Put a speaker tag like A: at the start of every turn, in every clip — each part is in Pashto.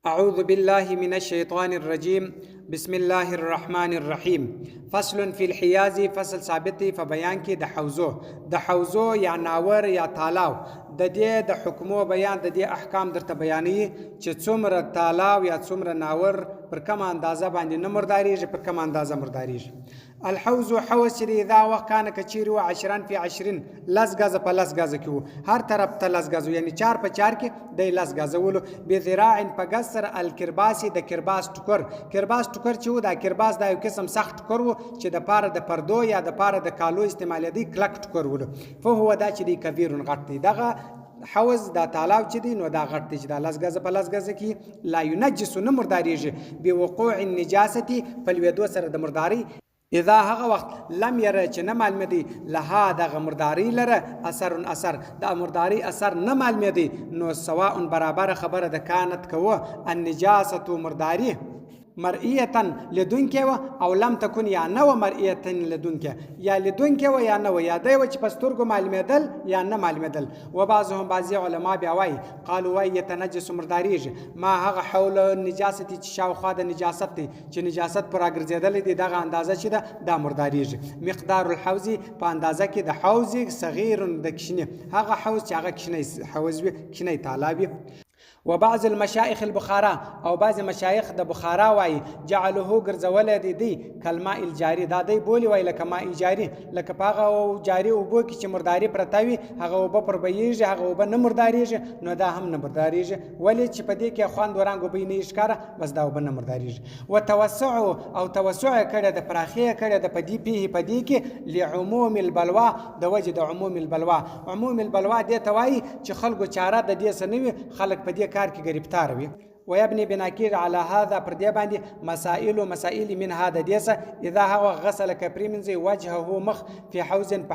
A: أعوذ بالله من الشيطان الرجيم بسم الله الرحمن الرحيم فصل في الحياز فصل ثابت فبيان کې د حوزو یا ناور یا تالاو د دې د حکمو بیان د دې احکام درته بیانوي چې څومره تالاو یا څومره ناور پر کومه اندازه باندې نه مرداریږي پر کومه اندازه مرداریږي. الحوز حوز چې اذا وخت کان کچیر و 20 فی 20 لس غزه په لس غزه کې هر طرف ته لس غزه یعنی 4 په 4 کې د لس غزه ولو به ذراع په قصر الکرباسی د کرباس ټکر چې و دا کرباس دا یو قسم سخت ټکر و چې د پاره د پردو یا د پاره د کالو استعمال دی کلک ټکر ولو فهو دا چې دی کبیر غټ دی دغه حوز دا تالاو چې دی نو دا غټ دی چې دا لس غزه په لس غزه کې لا ينجس نه مرداریږي بوقوع النجاسه فالودو سره د مرداری اذا هغه وخت لم يره چې نه معلومه دی لها دغه مرداری لره اثر د مرداری اثر نه معلومه دی نو سواء برابر خبره د کانت کوه النجاسه مرداری مرئیتن لدونکه و او لم تکن یا نو مرئیتن لدونکه یا لدونکه و یا نو یا دی و چې پسترګو معلومېدل یا نه معلومېدل و بعضی علما بیا وایي قالوا وای يتنجس مرداریږي ما هغه حول نجاست چې شاوخوا د نجاست دی چې نجاست پر اګرځېدل دی دغه اندازه چې دا مرداریږي مقدار الحوز په اندازه کې د حوز صغیر د کشنه هغه حوز چې هغه کشنه حوز وي کشنه تالابي. وبعض المشايخ البخارا او بعض مشايخ د بخارا وای جعله ګرځول دي کلمه الجاری دا دی بولی وای لکه ما جاری لکه پاغه او جاری او بو کې چې مرداری پرتاوي هغه وب پر بیږي هغه وب نه مرداریږي نو دا هم نه مرداریږي ولی چې په دې کې خوان ورانګو بینه ښکارا بس دا وب نه مرداریږي وتوسع او توسع کړه د پراخه کړه د پدی په کې لعموم البلوا د وجه د عموم البلوا دې توای چې خلکو چاره د دې سنوي خلک په دې کار کې گرفتار وي. ويبني بناكير على هذا پردې باندې مسائل من هذا ديسه اذا هو غسل كبريمنزي وجهه مخ في حوز په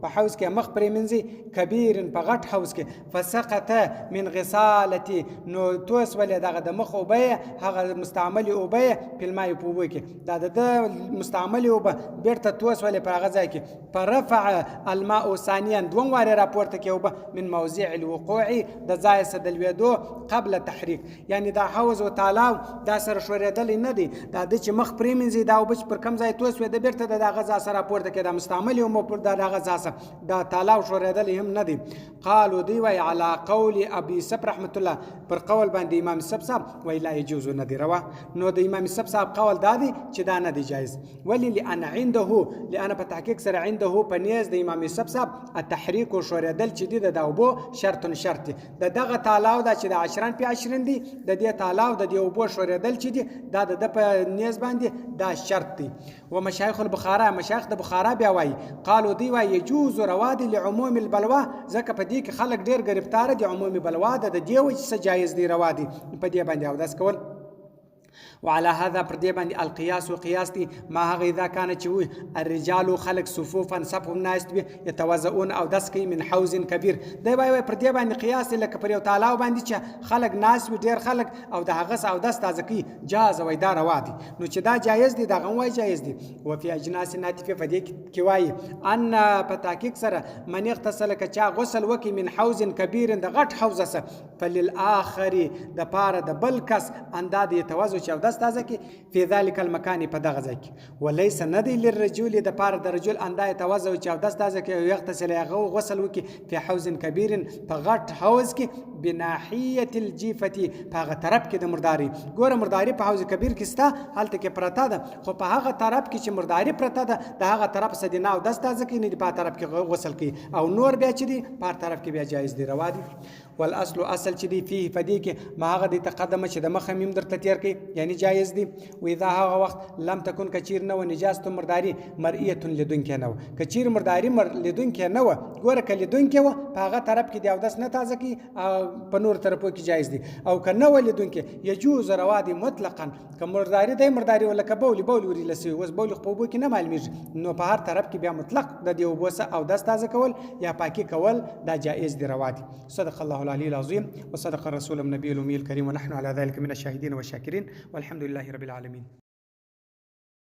A: حوز کې مخ پريمنزي كبير په غټ حوز کې فسقط من غسالتي نو توس ولې دغه د مخ او به هغه مستعمل او به په الماء په وو کې دا د مستعمل او به بیرته توس ولې په غځای کې فرفع الماء ثانيا دوم واره راپورته کې او به من موضع الوقوع د ځای سدل ودو قبل تحريك یعنی دا حوز او تالاو دا سره شوریدل نه دي دا د چې مخ پریمنځي دا وبچ پر کم ځای توس و د بیرته د غزا سره پورته کې د مستعمل او مو پر د غزا سره دا تالاو شوریدل هم نه دي. قالوا دی وی على قول ابي سب رحمت الله پر قول باندې امام سب صاحب وی لا يجوز نه دی روا نو د امام سب صاحب قول دادی چې دا نه دی جایز ولی لان عنده لان په تحقیق سره عنده پنيز د امام سب صاحب التحريك او شوریدل چې دی د اوبو شرط دغه تالاو دا چې د 20 په 20 دی د دې تالاو د دې اوبو شوریدل چې دي دا د په نیز باندې دا شرط دی. و مشایخ البخارا مشایخ د بخارا بیا وایي قالو دی وایي يجوز رواد لعموم البلوا ځکه په دې کې خلک ډیر گرفتار دي عمومي بلوا د دې وجه جایز دی روادي په دې باندې او داس کول. وعلى هذا پردې باندې القياس وقياس دي ما هغه اذا كان چوي الرجال خلق صفوفا صفهم ناس يتوزعون او دس کوي من حوز كبير دی وای پردې باندې قياس لکه پر یو تعالی باندې چې خلق ناس و ډیر خلق او د هغه او دس تازه کوي جاز وای دا روادي نو چې دا جایز دي دا غو وای جایز دي. وفي اجناس ناتفه فدې کې وای ان پتاکیک سره من اغتسل کچا غسل وکي من حوز كبير د غټ حوز سره فللآخر د پاره د بلکس انداد يتوزع چې داس تازه کې په ذلك المكان په دغه ځای کې وليس ندي للرجل د پاره د رجل اندای توزع چې داس تازه کې یغتسل هغه غسل وکي په حوز كبير په غټ حوز کې بناحيه الجيفه په هغه طرف کې د مرداري ګوره مرداري په حوز كبير کې ستا حالت کې پرتا ده خو په هغه طرف کې چې مرداري پرتا ده د هغه طرف سدينا او داس تازه کې نه په طرف کې غسل کوي او نور بیا چې دی په طرف کې بیا جایز دی روا دي. والاصل اصل چې دی فيه فدی کې ما هغه د تقدمه چې د مخه مم درته تیر کوي یعنی جایز دی. و اذا هغه وخت لم تكن کچیر نو نجاست مرداری مرئیه لدون کې نو کچیر مرداری لدون کې نو ګوره کله لدون کې و په هغه طرف کې دی او داس نه تازه کی په نور طرفو کې جایز دی او کنه ولدون کې يجوز روادي مطلقا کمرداری دی مرداری ولکه بولی وري لسی وس بولی خو بو کې نه معلومیږي نو په هر طرف کې بیا مطلق د دی وبوسه او داس تازه کول یا پاکي کول دا جایز دی روادي. صدق الله العلي العظيم وصدق الرسول النبي الأمي الكريم ونحن على ذلك من الشاهدين والشاكرين والحمد لله رب العالمين.